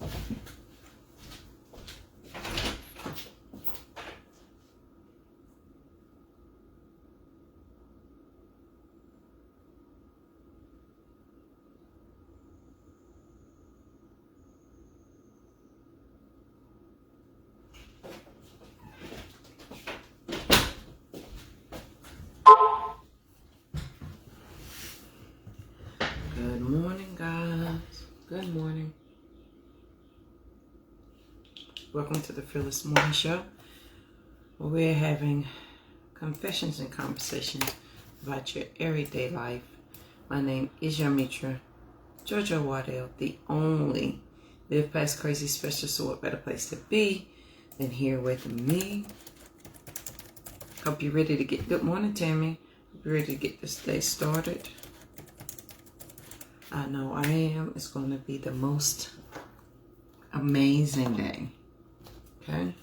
Good morning, guys. Good morning. Welcome to the Fearless Morning Show, where we're having confessions and conversations about your everyday life. My name is Yarmitra Jojo Waddell, the only Live Past Crazy Special, so what better place to be than here with me. Hope you're ready to get, good morning, Tammy. Hope you're ready to get this day started. I know I am. It's going to be the most amazing day. Okay?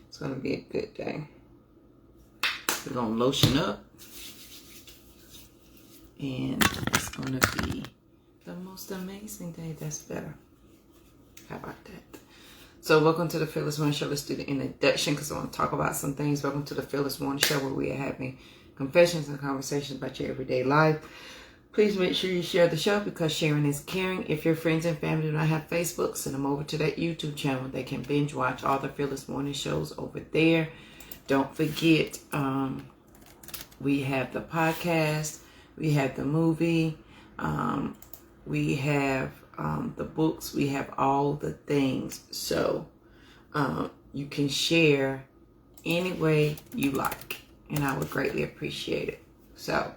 It's going to be a good day. We're going to lotion up. And it's going to be the most amazing day. That's better. How about that? So welcome to the Fearless Morning Show. Let's do the introduction because I want to talk about some things. Welcome to the Fearless Morning Show, where we are having confessions and conversations about your everyday life. Please make sure you share the show because sharing is caring. If your friends and family do not have Facebook, send them over to that YouTube channel. They can binge watch all the Fearless Morning shows over there. Don't forget, we have the podcast, we have the movie, we have the books, we have all the things. So you can share any way you like, and I would greatly appreciate it. So,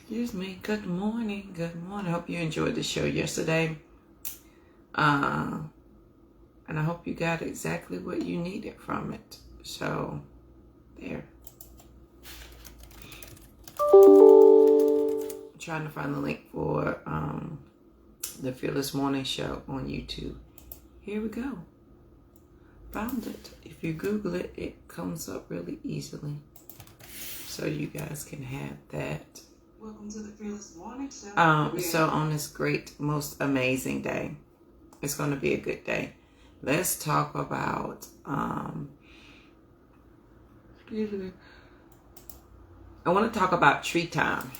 excuse me. Good morning. Good morning. I hope you enjoyed the show yesterday. And I hope you got exactly what you needed from it. So, there. I'm trying to find the link for the Fearless Morning Show on YouTube. Here we go. Found it. If you Google it, it comes up really easily. So you guys can have that. Welcome to the Fearless Morning Show. So on this great, most amazing day, it's going to be a good day. Let's talk about, excuse me. I want to talk about tree time.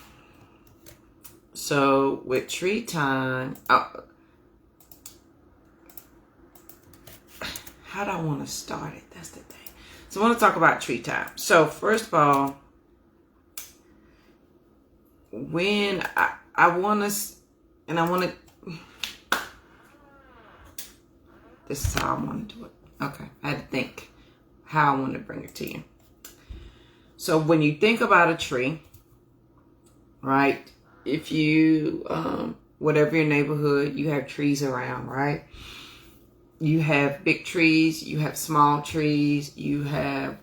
So with tree time, how do I want to start it? That's the thing. So I want to talk about tree time. So first of all, when I want to, and I want to, this is how I want to do it. Okay, I had to think how I want to bring it to you. So when you think about a tree, right? If you, whatever your neighborhood, you have trees around, right? You have big trees, you have small trees, you have,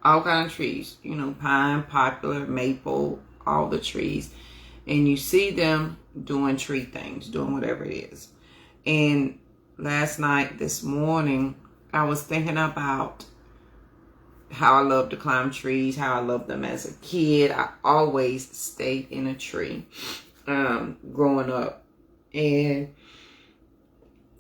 all kinds of trees, you know, pine, poplar, maple, all the trees. And you see them doing tree things, doing whatever it is. And last night, this morning, I was thinking about how I love to climb trees, how I loved them as a kid. I always stayed in a tree growing up. And,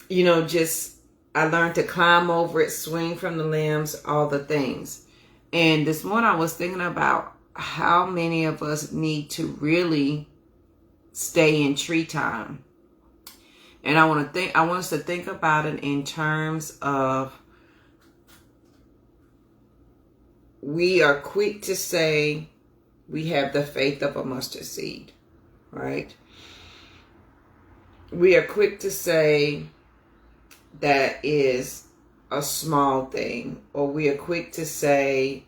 you know, just I learned to climb over it, swing from the limbs, all the things. And this morning I was thinking about how many of us need to really stay in tree time. And I want us to think about it in terms of, we are quick to say we have the faith of a mustard seed, right? We are quick to say that is a small thing, or we are quick to say,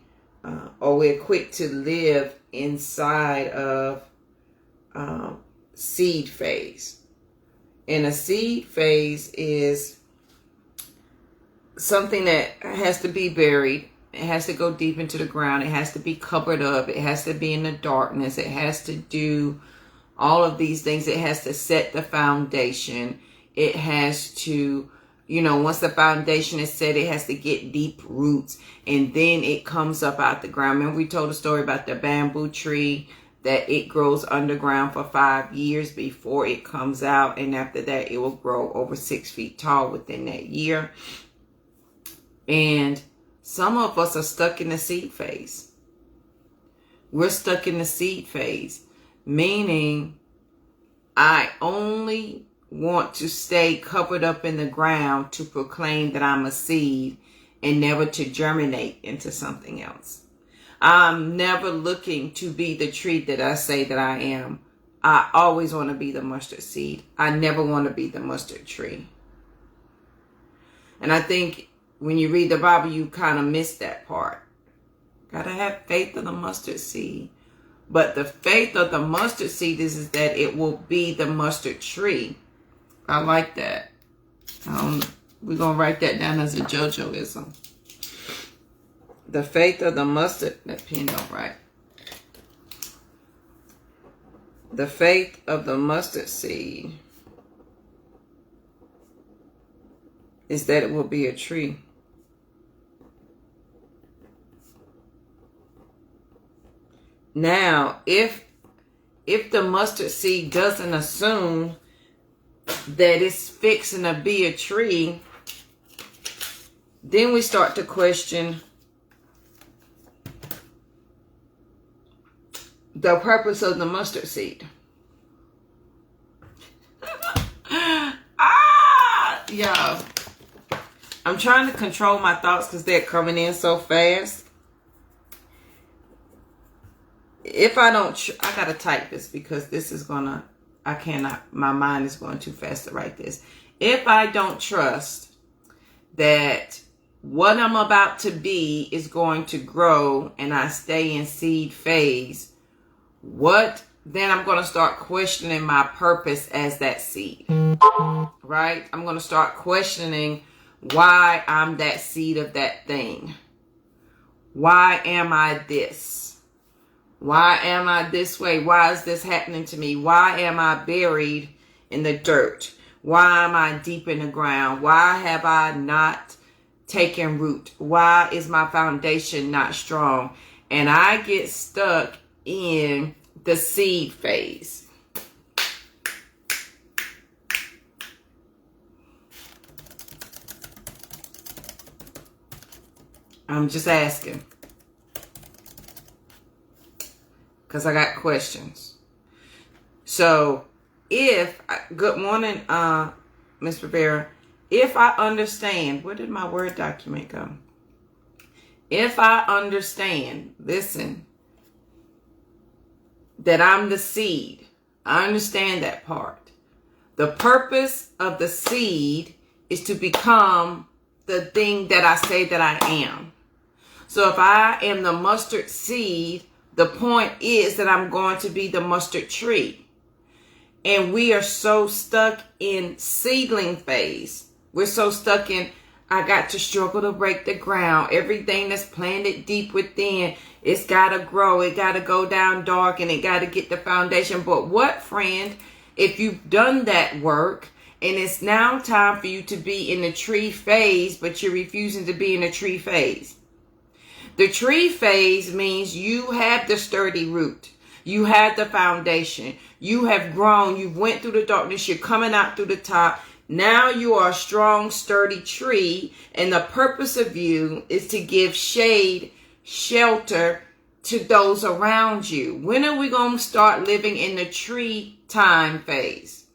or we're quick to live inside of seed phase. And a seed phase is something that has to be buried. It has to go deep into the ground. It has to be covered up. It has to be in the darkness. It has to do all of these things. It has to set the foundation. It has to, you know, once the foundation is set, it has to get deep roots. And then it comes up out the ground. Remember we told a story about the bamboo tree that it grows underground for 5 years before it comes out. And after that, it will grow over 6 feet tall within that year. And some of us are stuck in the seed phase. We're stuck in the seed phase, meaning I only want to stay covered up in the ground to proclaim that I'm a seed and never to germinate into something else. I'm never looking to be the tree that I say that I am. I always want to be the mustard seed. I never want to be the mustard tree. And I think when you read the Bible, you kind of miss that part. Gotta have faith of the mustard seed. But the faith of the mustard seed is that it will be the mustard tree. I like that. We're going to write that down as a JoJoism. The faith of the mustard, that pen don't write. The faith of the mustard seed is that it will be a tree. Now, if the mustard seed doesn't assume that it's fixing to be a tree, then we start to question the purpose of the mustard seed. Y'all, I'm trying to control my thoughts because they're coming in so fast. If I don't, I gotta type this because this is gonna, I cannot, my mind is going too fast to write this. If I don't trust that what I'm about to be is going to grow and I stay in seed phase, then I'm going to start questioning my purpose as that seed, right? I'm going to start questioning why I'm that seed of that thing. Why am I this? Why am I this way? Why is this happening to me? Why am I buried in the dirt? Why am I deep in the ground? Why have I not taken root? Why is my foundation not strong? And I get stuck in the seed phase. I'm just asking, because I got questions. So good morning, Ms. Rivera. If I understand, where did my Word document go? If I understand, listen, that I'm the seed, I understand that part. The purpose of the seed is to become the thing that I say that I am. So if I am the mustard seed, the point is that I'm going to be the mustard tree. And we are so stuck in seedling phase. We're so stuck in, I got to struggle to break the ground. Everything that's planted deep within, it's got to grow. It got to go down dark and it got to get the foundation. But what, friend, if you've done that work and it's now time for you to be in the tree phase, but you're refusing to be in the tree phase? The tree phase means you have the sturdy root. You have the foundation. You have grown. You went through the darkness. You're coming out through the top. Now you are a strong, sturdy tree. And the purpose of you is to give shade, shelter to those around you. When are we going to start living in the tree time phase?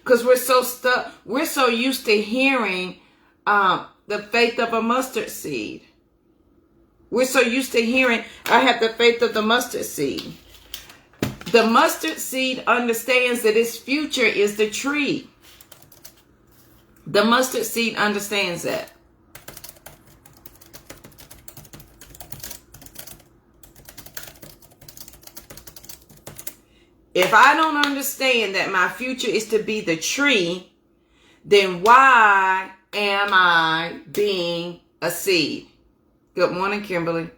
Because we're so stuck. We're so used to hearing the faith of a mustard seed. We're so used to hearing, I have the faith of the mustard seed. The mustard seed understands that its future is the tree. The mustard seed understands that. If I don't understand that my future is to be the tree, then why am I being a seed? Good morning, Kimberly.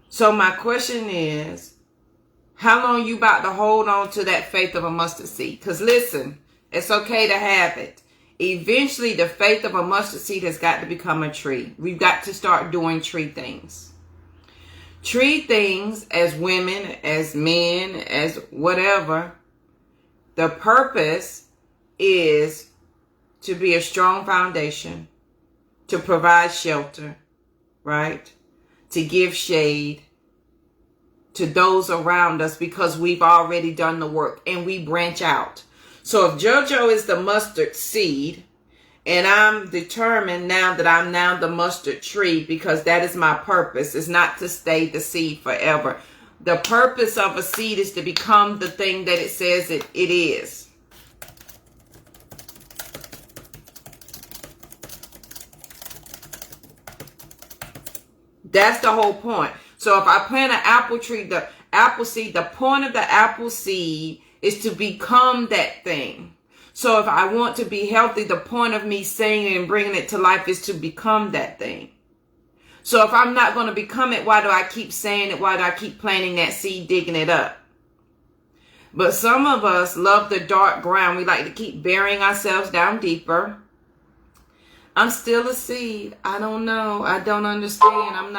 So my question is, how long you about to hold on to that faith of a mustard seed? Because listen, it's okay to have it. Eventually, the faith of a mustard seed has got to become a tree. We've got to start doing tree things. Treat things as women, as men, as whatever. The purpose is to be a strong foundation, to provide shelter, right? To give shade to those around us because we've already done the work and we branch out. So if JoJo is the mustard seed and I'm determined now that I'm now the mustard tree because that is my purpose, is not to stay the seed forever. The purpose of a seed is to become the thing that it says it is. That's the whole point. So if I plant an apple tree, the apple seed, the point of the apple seed is to become that thing. So if I want to be healthy, the point of me saying it and bringing it to life is to become that thing. So if I'm not going to become it, why do I keep saying it? Why do I keep planting that seed, digging it up? But some of us love the dark ground. We like to keep burying ourselves down deeper. I'm still a seed. I don't know. I don't understand.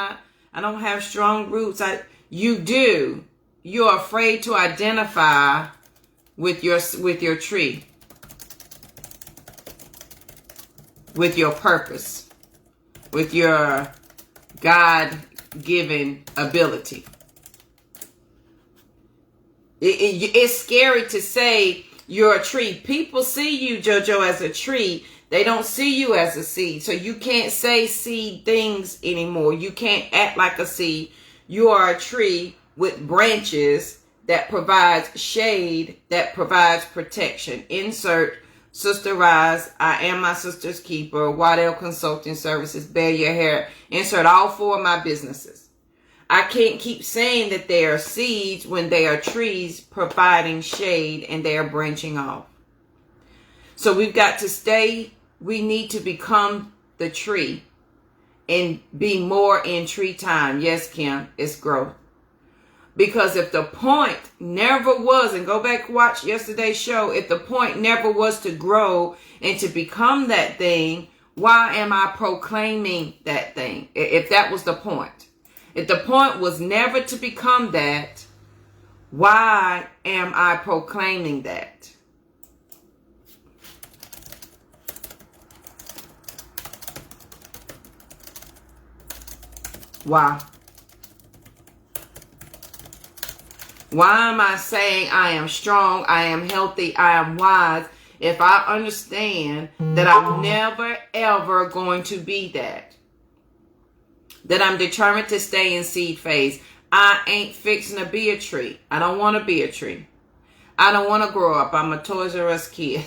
I don't have strong roots. You do. You're afraid to identify with your tree, with your purpose, with your God-given ability. It's scary to say you're a tree. People see you, JoJo, as a tree. They don't see you as a seed. So you can't say seed things anymore. You can't act like a seed. You are a tree with branches that provides shade, that provides protection. Insert Sister Rise, I Am My Sister's Keeper, Waddell Consulting Services, Bear Your Hair. Insert all 4 of my businesses. I can't keep saying that they are seeds when they are trees providing shade and they are branching off. So we've got to stay. We need to become the tree and be more in tree time. Yes, Kim, it's growth. Because if the point never was, and go back and watch yesterday's show, if the point never was to grow and to become that thing, why am I proclaiming that thing? If that was the point. If the point was never to become that, why am I proclaiming that? Why? Why am I saying I am strong, I am healthy, I am wise, if I understand that I'm never, ever going to be that? That I'm determined to stay in seed phase. I ain't fixing to be a tree. I don't want to be a tree. I don't want to grow up. I'm a Toys R Us kid.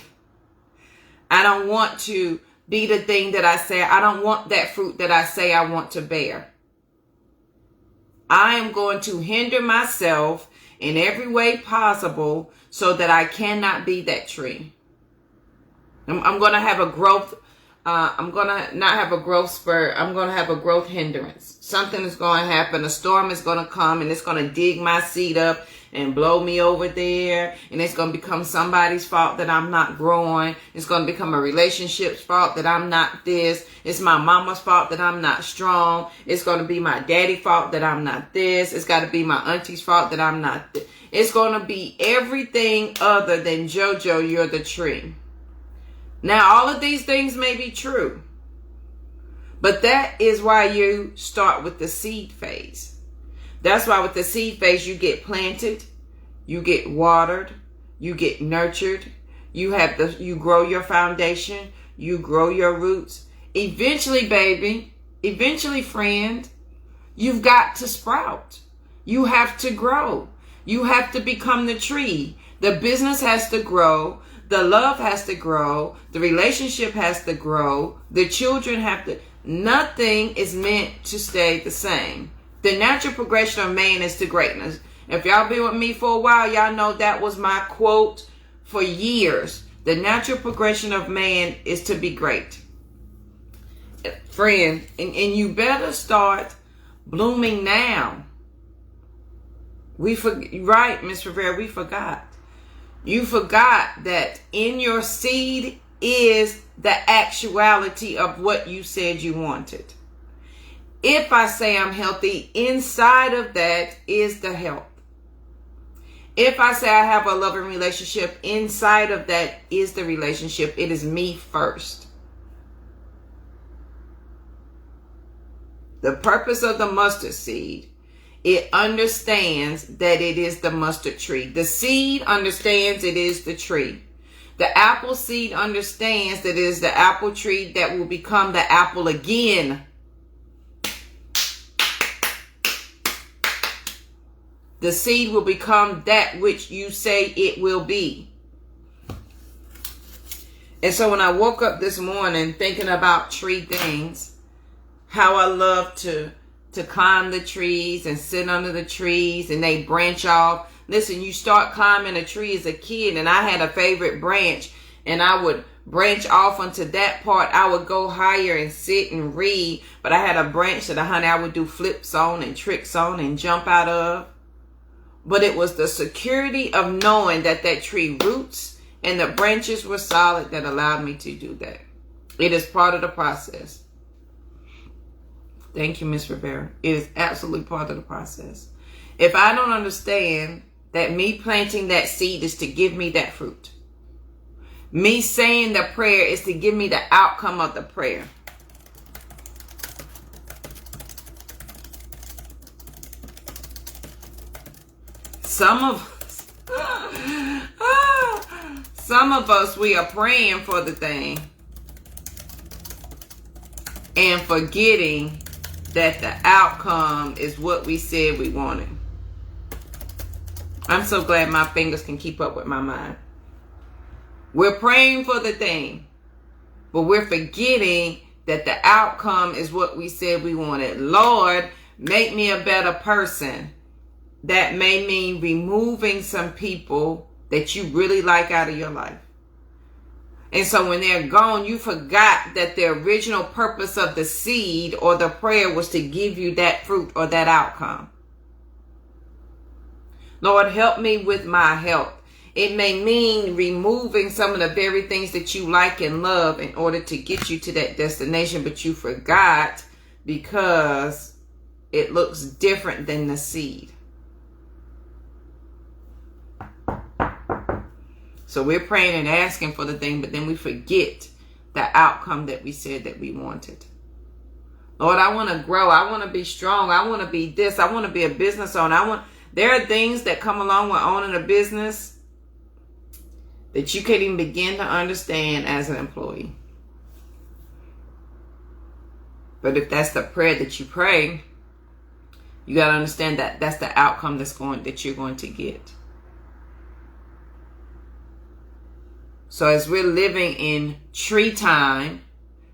I don't want to be the thing that I say. I don't want that fruit that I say I want to bear. I am going to hinder myself in every way possible so that I cannot be that tree. I'm going to have a growth. I'm going to not have a growth spurt. I'm going to have a growth hindrance. Something is going to happen. A storm is going to come and it's going to dig my seed up and blow me over there. And it's going to become somebody's fault that I'm not growing. It's going to become a relationship's fault that I'm not this. It's my mama's fault that I'm not strong. It's going to be my daddy's fault that I'm not this. It's got to be my auntie's fault that I'm not this. It's going to be everything other than JoJo, you're the tree. Now, all of these things may be true, but that is why you start with the seed phase. That's why with the seed phase, you get planted, you get watered, you get nurtured, you grow your foundation, you grow your roots. Eventually, baby, eventually, friend, you've got to sprout. You have to grow. You have to become the tree. The business has to grow. The love has to grow. The relationship has to grow. The children have to. Nothing is meant to stay the same. The natural progression of man is to greatness. If y'all been with me for a while, y'all know that was my quote for years. The natural progression of man is to be great. Friend, and you better start blooming now. Right, Miss Rivera, we forgot. You forgot that in your seed is the actuality of what you said you wanted. If I say I'm healthy, inside of that is the health. If I say I have a loving relationship, inside of that is the relationship. It is me first. The purpose of the mustard seed, it understands that it is the mustard tree. The seed understands it is the tree. The apple seed understands that it is the apple tree that will become the apple again. The seed will become that which you say it will be. And so when I woke up this morning thinking about tree things, how I love to climb the trees and sit under the trees and they branch off. Listen, you start climbing a tree as a kid, and I had a favorite branch, and I would branch off onto that part. I would go higher and sit and read, but I had a branch that I would do flips on and tricks on and jump out of. But it was the security of knowing that that tree roots and the branches were solid that allowed me to do that. It is part of the process. Thank you, Miss Rivera. It is absolutely part of the process. If I don't understand that me planting that seed is to give me that fruit, me saying the prayer is to give me the outcome of the prayer. Some of us, we are praying for the thing and forgetting that the outcome is what we said we wanted. I'm so glad my fingers can keep up with my mind. We're praying for the thing, but we're forgetting that the outcome is what we said we wanted. Lord, make me a better person. That may mean removing some people that you really like out of your life. And so when they're gone, you forgot that the original purpose of the seed or the prayer was to give you that fruit or that outcome. Lord, help me with my health. It may mean removing some of the very things that you like and love in order to get you to that destination, but you forgot because it looks different than the seed. So we're praying and asking for the thing, but then we forget the outcome that we said that we wanted. Lord, I want to grow. I want to be strong. I want to be this. I want to be a business owner. There are things that come along with owning a business that you can't even begin to understand as an employee. But if that's the prayer that you pray, you got to understand that that's the outcome that you're going to get. So as we're living in tree time,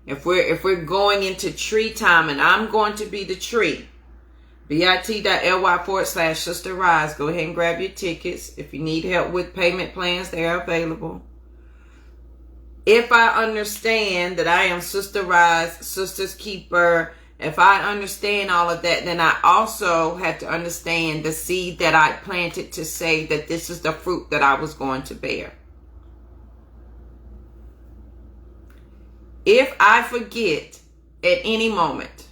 if we're going into tree time, and I'm going to be the tree, bit.ly/Sister Rise. Go ahead and grab your tickets. If you need help with payment plans, they are available. If I understand that I am Sister Rise, Sister's Keeper, if I understand all of that, then I also have to understand the seed that I planted to say that this is the fruit that I was going to bear. If I forget at any moment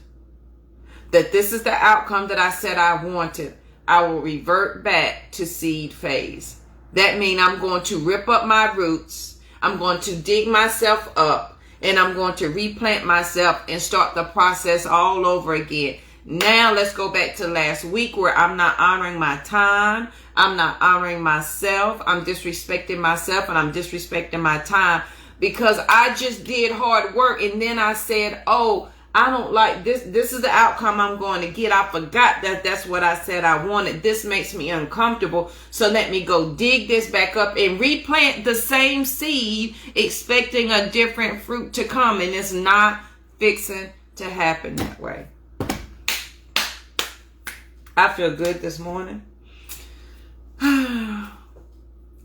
that this is the outcome that I said I wanted, I will revert back to seed phase. That means I'm going to rip up my roots. I'm going to dig myself up, and I'm going to replant myself and start the process all over again. Now let's go back to last week where I'm not honoring my time. I'm not honoring myself. I'm disrespecting myself, and I'm disrespecting my time. Because I just did hard work, and then I said, oh, I don't like this. This is the outcome I'm going to get. I forgot that that's what I said I wanted. This makes me uncomfortable. So let me go dig this back up and replant the same seed, expecting a different fruit to come. And it's not fixing to happen that way. I feel good this morning.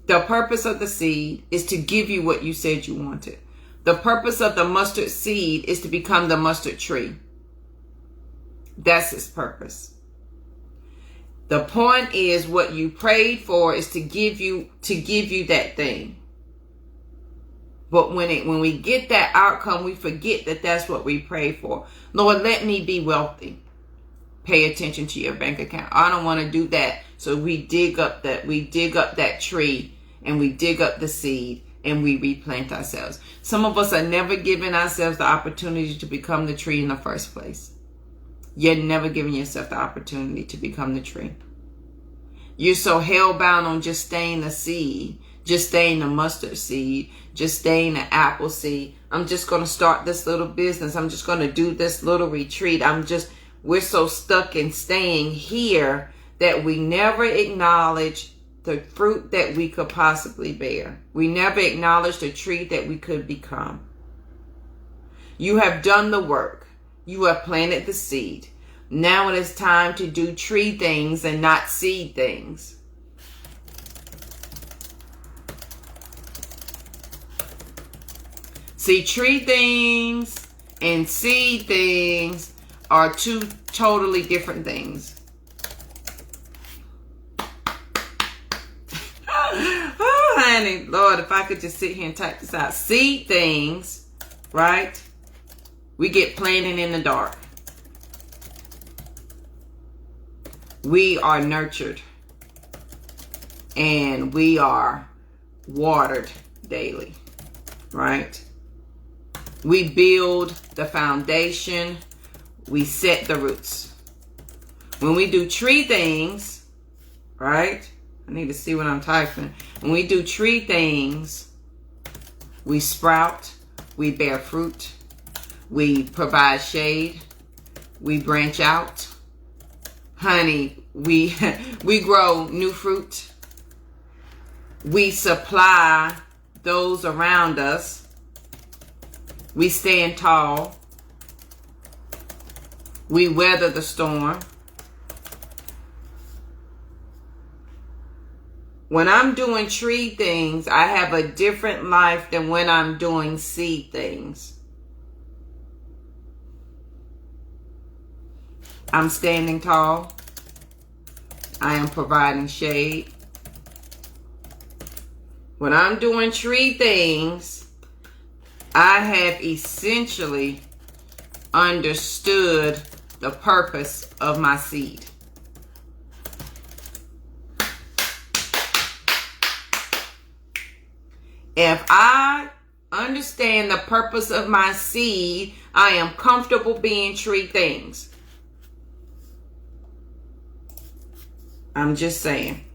The purpose of the seed is to give you what you said you wanted. The purpose of the mustard seed is to become the mustard tree. That's its purpose. The point is what you prayed for is to give you that thing. But when we get that outcome, we forget that that's what we prayed for. Lord, let me be wealthy. pay attention to your bank account. I don't want to do that. So we dig up that tree, and we dig up the seed, and we replant ourselves. Some of us are never giving ourselves the opportunity to become the tree in the first place. You're never giving yourself the opportunity to become the tree. You're so hell-bound on just staying the seed, just staying the mustard seed, just staying the apple seed. I'm just going to start this little business. I'm just going to do this little retreat. We're so stuck in staying here that we never acknowledge the fruit that we could possibly bear. We never acknowledge the tree that we could become. You have done the work. You have planted the seed. Now it is time to do tree things and not seed things. See, tree things and seed things are two totally different things. Oh, honey, Lord, if I could just sit here and type this out. Seed things, right? We get planted in the dark. We are nurtured and we are watered daily, right? We build the foundation. We set the roots. When we do tree things, right? I need to see what I'm typing. When we do tree things, we sprout, we bear fruit, we provide shade, we branch out. Honey, we grow new fruit. We supply those around us. We stand tall. We weather the storm. When I'm doing tree things, I have a different life than when I'm doing seed things. I'm standing tall. I am providing shade. When I'm doing tree things, I have essentially understood the purpose of my seed. If I understand the purpose of my seed, I am comfortable being tree things. I'm just saying.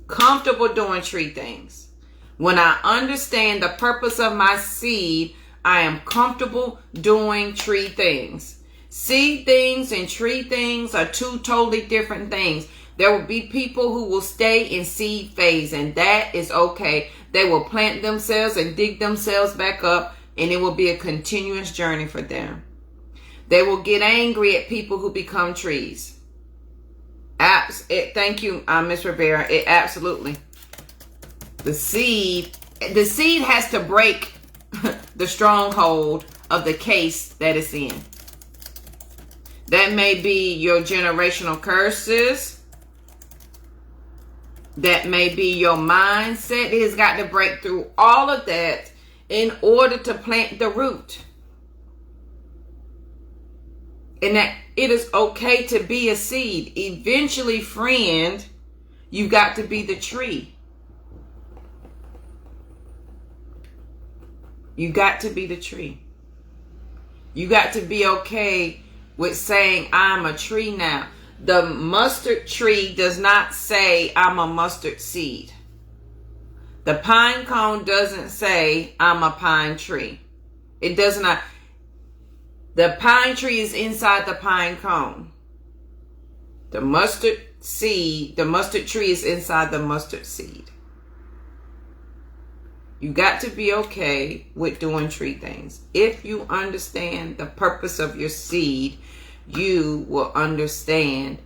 Comfortable doing tree things. When I understand the purpose of my seed, I am comfortable doing tree things. Seed things and tree things are two totally different things. There will be people who will stay in seed phase, and that is okay. They will plant themselves and dig themselves back up, and it will be a continuous journey for them. They will get angry at people who become trees. Thank you, Miss Rivera. Absolutely. The seed has to break the stronghold of the case that it's in. That may be your generational curses. That may be your mindset. It has got to break through all of that in order to plant the root. And that it is okay to be a seed. Eventually, friend, you got to be the tree. You got to be the tree. You got to be okay with saying, I'm a tree now. The mustard tree does not say, I'm a mustard seed. The pine cone doesn't say, I'm a pine tree. It does not. The pine tree is inside the pine cone. The mustard tree is inside the mustard seed. You got to be okay with doing tree things. If you understand the purpose of your seed, you will understand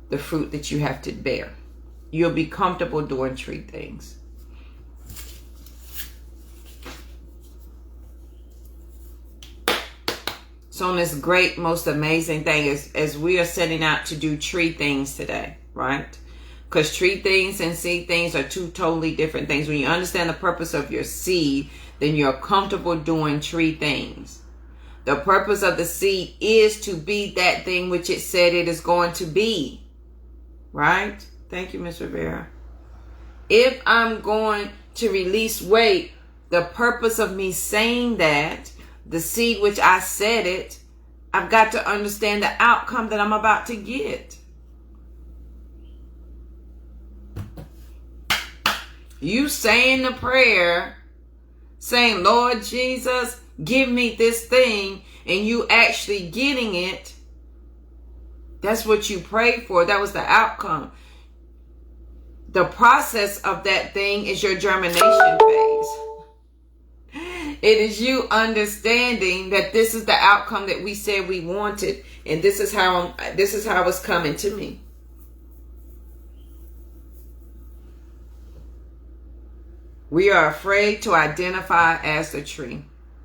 the fruit that you have to bear. You'll be comfortable doing tree things. So on this great, most amazing thing as we are setting out to do tree things today, right? Because tree things and seed things are two totally different things. When you understand the purpose of your seed, then you're comfortable doing tree things. The purpose of the seed is to be that thing which it said it is going to be. Right? Thank you, Ms. Rivera. If I'm going to release weight, the purpose of me saying that, the seed which I said it, I've got to understand the outcome that I'm about to get. You saying the prayer, saying, Lord Jesus, give me this thing, and you actually getting it, that's what you prayed for. That was the outcome. The process of that thing is your germination phase. It is you understanding that this is the outcome that we said we wanted, and this is how it's coming to me. We are afraid to identify as the tree.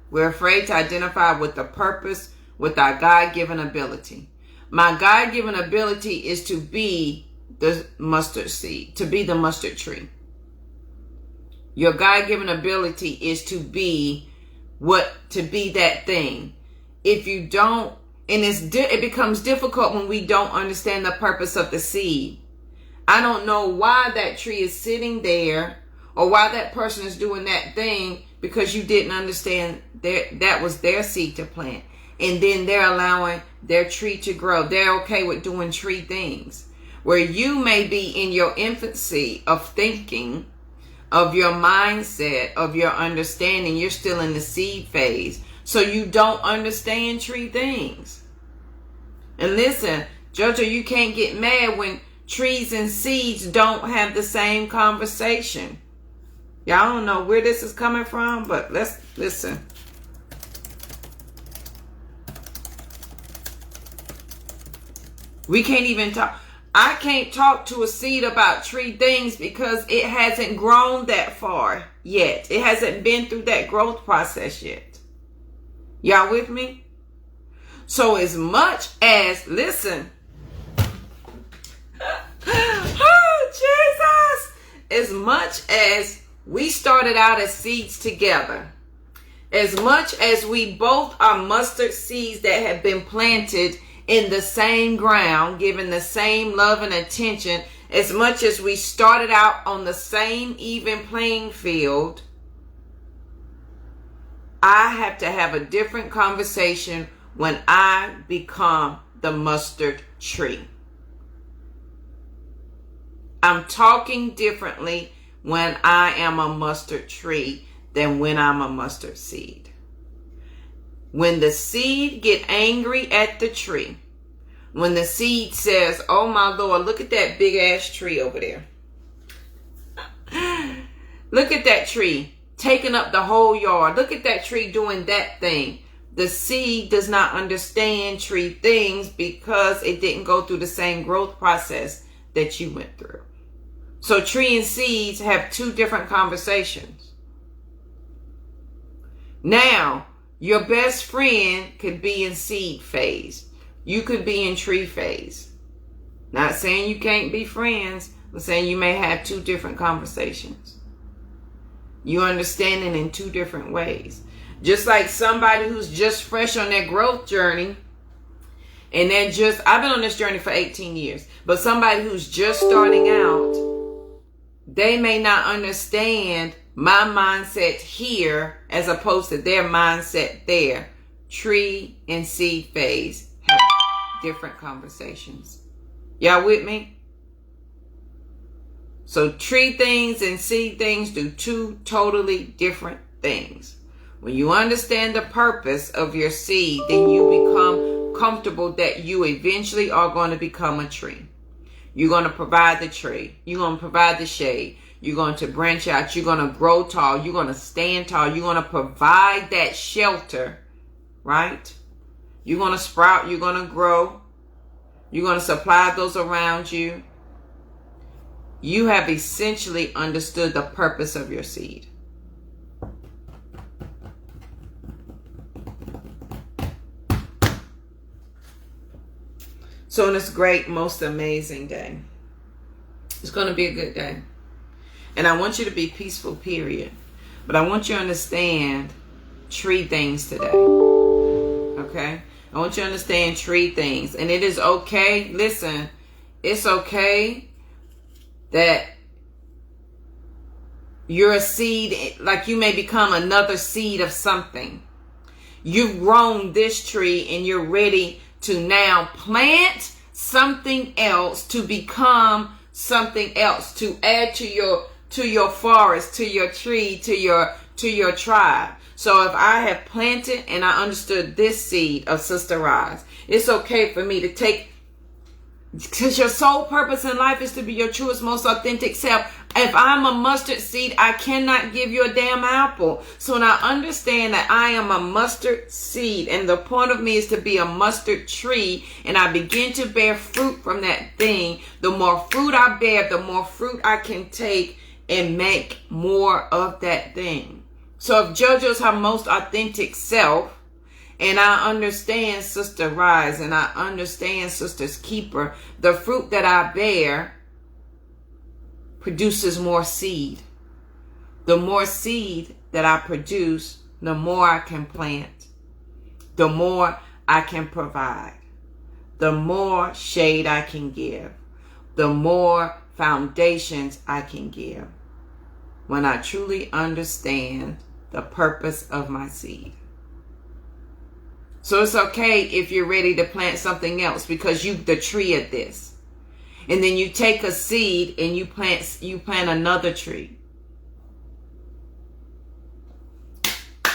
We're afraid to identify with the purpose, with our God-given ability. My God-given ability is to be the mustard seed, to be the mustard tree. Your God-given ability is to be that thing. If you don't, and it becomes difficult when we don't understand the purpose of the seed. I don't know why that tree is sitting there, or why that person is doing that thing, because you didn't understand that was their seed to plant. And then they're allowing their tree to grow. They're okay with doing tree things. Where you may be in your infancy of thinking, of your mindset, of your understanding, you're still in the seed phase. So you don't understand tree things. And listen, Jojo, you can't get mad when trees and seeds don't have the same conversation. Y'all don't know where this is coming from, but let's listen. We can't even talk. I can't talk to a seed about tree things because it hasn't grown that far yet. It hasn't been through that growth process yet. Y'all with me? So as much as, listen. Oh, Jesus. As much as we started out as seeds together, as much as we both are mustard seeds that have been planted in the same ground, given the same love and attention, as much as we started out on the same even playing field, I have to have a different conversation when I become the mustard tree. I'm talking differently when I am a mustard tree than when I'm a mustard seed. When the seed get angry at the tree, when the seed says, oh my Lord, look at that big ass tree over there. Look at that tree taking up the whole yard. Look at that tree doing that thing. The seed does not understand tree things because it didn't go through the same growth process that you went through. So tree and seeds have two different conversations. Now, your best friend could be in seed phase. You could be in tree phase. Not saying you can't be friends, but saying you may have two different conversations. You understand it in two different ways. Just like somebody who's just fresh on their growth journey, and I've been on this journey for 18 years, but somebody who's just starting out, they may not understand my mindset here as opposed to their mindset there. Tree and seed phase have different conversations. Y'all with me? So tree things and seed things do two totally different things. When you understand the purpose of your seed, then you become comfortable that you eventually are going to become a tree. You're going to provide the tree. You're going to provide the shade. You're going to branch out. You're going to grow tall. You're going to stand tall. You're going to provide that shelter, right? You're going to sprout. You're going to grow. You're going to supply those around you. You have essentially understood the purpose of your seed. So on this great, most amazing day, It's going to be a good day. And I want you to be peaceful, period. But I want you to understand tree things today. Okay? I want you to understand tree things. And it is okay. Listen, it's okay that you're a seed, like you may become another seed of something. You've grown this tree and you're ready to now plant something else, to become something else, to add to your forest, to your tree, to your tribe. So if I have planted and I understood this seed of Sister Roz, it's okay for me to take, because your sole purpose in life is to be your truest, most authentic self. If I'm a mustard seed, I cannot give you a damn apple. So when I understand that I am a mustard seed and the point of me is to be a mustard tree, and I begin to bear fruit from that thing, the more fruit I bear, the more fruit I can take and make more of that thing. So if JoJo's her most authentic self, and I understand Sister Rise, and I understand Sister's Keeper, the fruit that I bear produces more seed. The more seed that I produce, the more I can plant, the more I can provide, the more shade I can give, the more foundations I can give, when I truly understand the purpose of my seed. So it's okay if you're ready to plant something else, because you the tree of this. And then you take a seed and you plant another tree.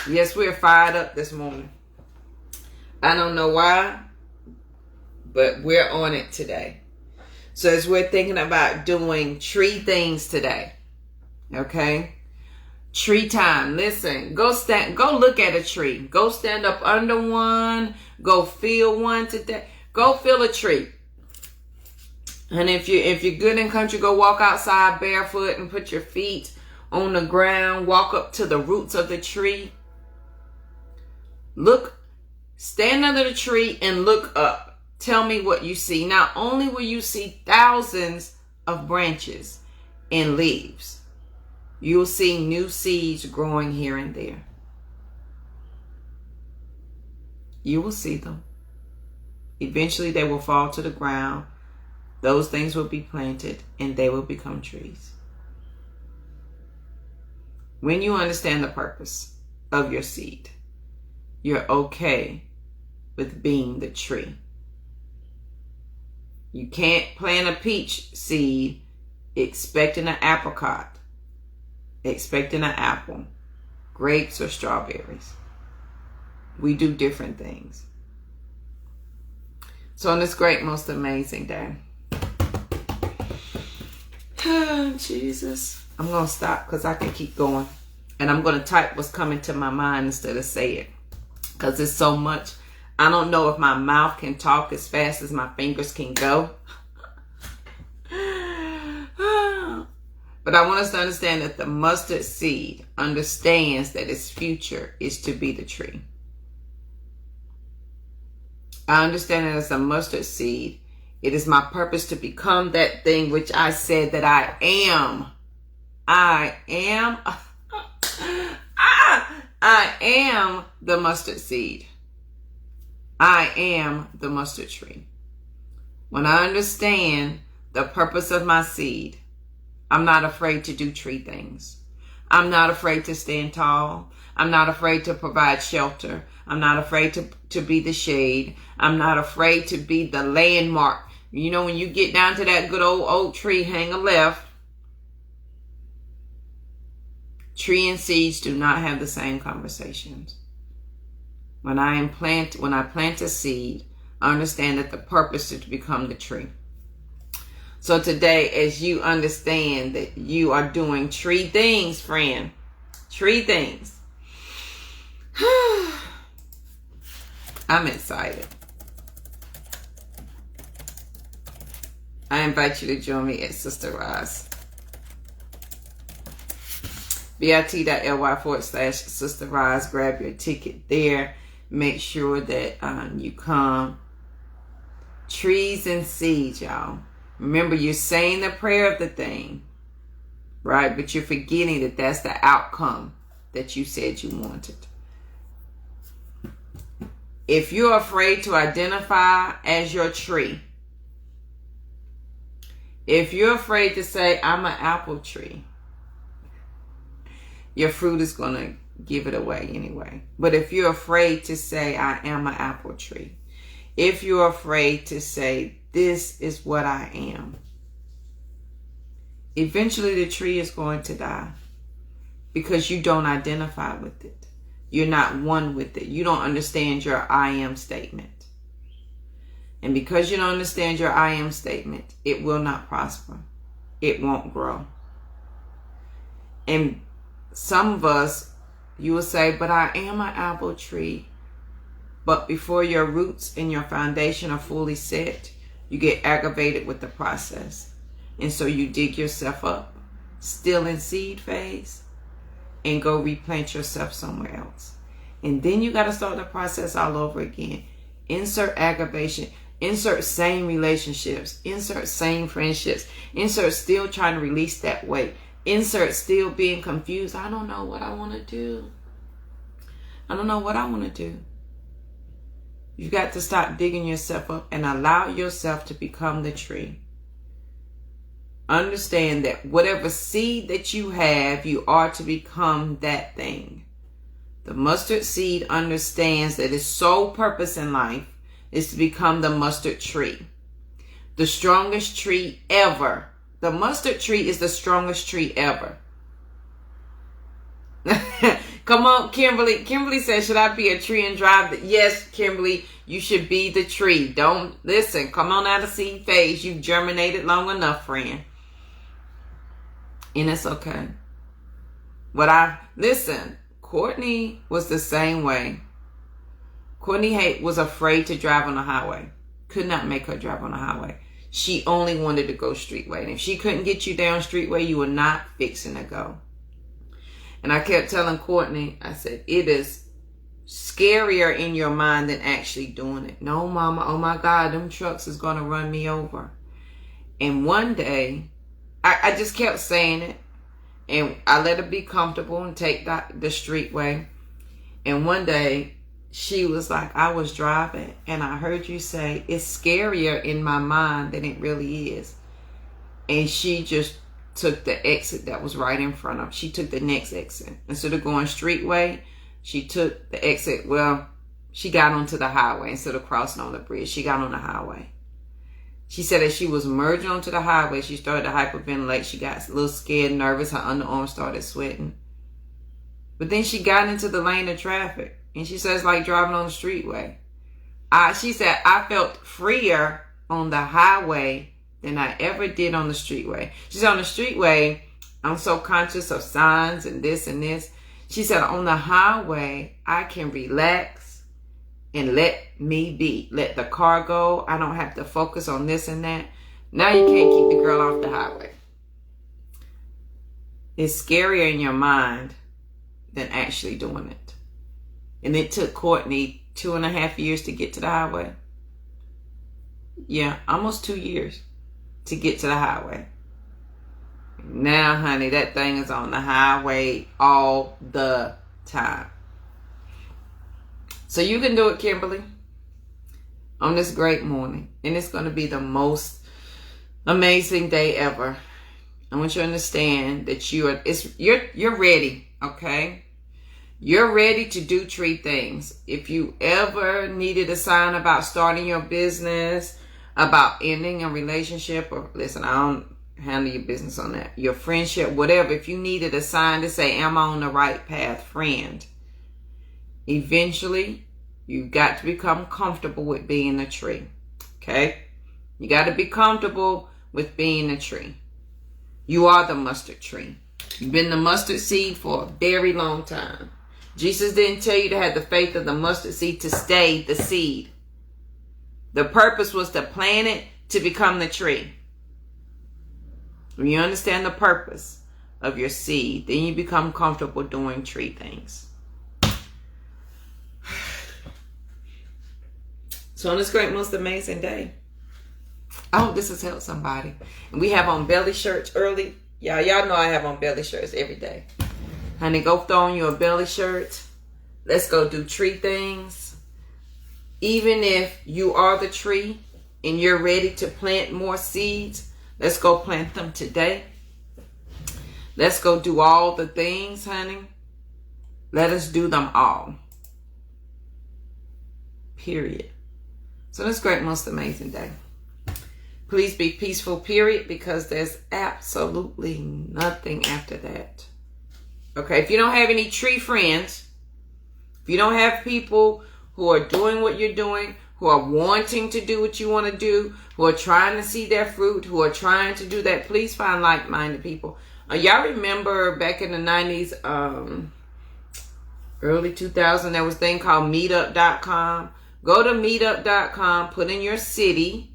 Yes, we're fired up this morning. I don't know why, but we're on it today. So as we're thinking about doing tree things today, okay? Tree time. Listen, go look at a tree. Go stand up under one. Go feel one today. Go feel a tree. And if you're good in country, go walk outside barefoot and put your feet on the ground. Walk up to the roots of the tree. Look, stand under the tree and look up. Tell me what you see. Not only will you see thousands of branches and leaves, you'll see new seeds growing here and there. You will see them. Eventually they will fall to the ground. Those things will be planted and they will become trees. When you understand the purpose of your seed, you're okay with being the tree. You can't plant a peach seed expecting an apricot, expecting an apple, grapes, or strawberries. We do different things. So on this great, most amazing day, Jesus, I'm going to stop because I can keep going. And I'm going to type what's coming to my mind instead of say it, because it's so much. I don't know if my mouth can talk as fast as my fingers can go. But I want us to understand that the mustard seed understands that its future is to be the tree. I understand that as a mustard seed, it is my purpose to become that thing which I said that I am. I am the mustard seed. I am the mustard tree. When I understand the purpose of my seed, I'm not afraid to do tree things. I'm not afraid to stand tall. I'm not afraid to provide shelter. I'm not afraid to be the shade. I'm not afraid to be the landmark. You know, when you get down to that good old oak tree, hang a left. Tree and seeds do not have the same conversations. When I plant a seed, I understand that the purpose is to become the tree. So today, as you understand that you are doing tree things, friend, tree things, I'm excited. I invite you to join me at Sister Roz. bit.ly/Sister Roz. Grab your ticket there. Make sure that you come. Trees and seeds, y'all. Remember, you're saying the prayer of the thing, right? But you're forgetting that that's the outcome that you said you wanted. If you're afraid to identify as your tree, if you're afraid to say, I'm an apple tree, your fruit is going to give it away anyway. But if you're afraid to say, I am an apple tree, if you're afraid to say, this is what I am, eventually the tree is going to die because you don't identify with it. You're not one with it. You don't understand your I am statement. And because you don't understand your I am statement, it will not prosper. It won't grow. And some of us, you will say, but I am an apple tree. But before your roots and your foundation are fully set, you get aggravated with the process. And so you dig yourself up, still in seed phase, and go replant yourself somewhere else. And then you got to start the process all over again. Insert aggravation, insert same relationships, insert same friendships, insert still trying to release that weight, insert still being confused. I don't know what I want to do. I don't know what I want to do. You've got to stop digging yourself up and allow yourself to become the tree. Understand that whatever seed that you have, you are to become that thing. The mustard seed understands that its sole purpose in life is to become the mustard tree. The strongest tree ever. The mustard tree is the strongest tree ever. Come on, Kimberly. Kimberly says, should I be a tree and drive? Yes, Kimberly, you should be the tree. Don't listen. Come on out of seed phase. You've germinated long enough, friend. And it's okay. Listen, Courtney was the same way. Courtney was afraid to drive on the highway. Could not make her drive on the highway. She only wanted to go streetway. And if she couldn't get you down streetway, you were not fixing to go. And I kept telling Courtney, I said, it is scarier in your mind than actually doing it. No, mama, oh my God, them trucks is going to run me over. And one day, I just kept saying it. And I let her be comfortable and take the streetway. And one day, she was like, I was driving and I heard you say, it's scarier in my mind than it really is. And she just took the exit that was right in front of her. She took the next exit. Instead of going streetway, she took the exit. Well, she got onto the highway instead of crossing on the bridge. She got on the highway. She said as she was merging onto the highway, she started to hyperventilate. She got a little scared, nervous. Her underarm started sweating. But then she got into the lane of traffic. And she says, like driving on the streetway. She said, I felt freer on the highway than I ever did on the streetway. She said, on the streetway, I'm so conscious of signs and this and this. She said, on the highway, I can relax and let me be. Let the car go. I don't have to focus on this and that. Now you can't keep the girl off the highway. It's scarier in your mind than actually doing it. And it took Courtney 2.5 years to get to the highway. Yeah, almost 2 years to get to the highway. Now, honey, that thing is on the highway all the time. So you can do it, Kimberly, on this great morning. And it's going to be the most amazing day ever. I want you to understand that you're ready, okay? You're ready to do tree things. If you ever needed a sign about starting your business, about ending a relationship, or listen, I don't handle your business on that, your friendship, whatever, if you needed a sign to say, am I on the right path, friend? Eventually, you got to become comfortable with being a tree. Okay? You got to be comfortable with being a tree. You are the mustard tree. You've been the mustard seed for a very long time. Jesus didn't tell you to have the faith of the mustard seed to stay the seed. The purpose was to plant it to become the tree. When you understand the purpose of your seed, then you become comfortable doing tree things. So on this great, most amazing day, I hope this has helped somebody. And we have on belly shirts early. Y'all know I have on belly shirts every day. Honey, go throw on your belly shirt. Let's go do tree things. Even if you are the tree and you're ready to plant more seeds, let's go plant them today. Let's go do all the things, honey. Let us do them all. Period. So this great, most amazing day. Please be peaceful, period, because there's absolutely nothing after that. Okay, if you don't have any tree friends, if you don't have people who are doing what you're doing, who are wanting to do what you want to do, who are trying to see their fruit, who are trying to do that, please find like-minded people. Y'all remember back in the 90s, early 2000, there was a thing called meetup.com. Go to meetup.com, put in your city,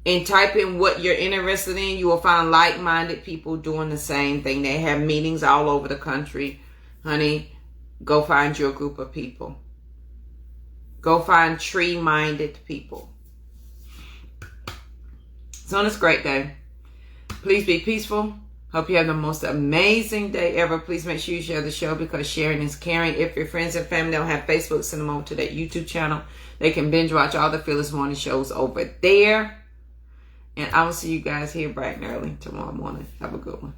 and type in what you're interested in. You will find like-minded people doing the same thing. They have meetings all over the country. Honey, go find your group of people. Go find tree-minded people. So on this great day, please be peaceful. Hope you have the most amazing day ever. Please make sure you share the show because sharing is caring. If your friends and family don't have Facebook, send them over to that YouTube channel. They can binge watch all the Fearless Morning shows over there. And I will see you guys here bright and early tomorrow morning. Have a good one.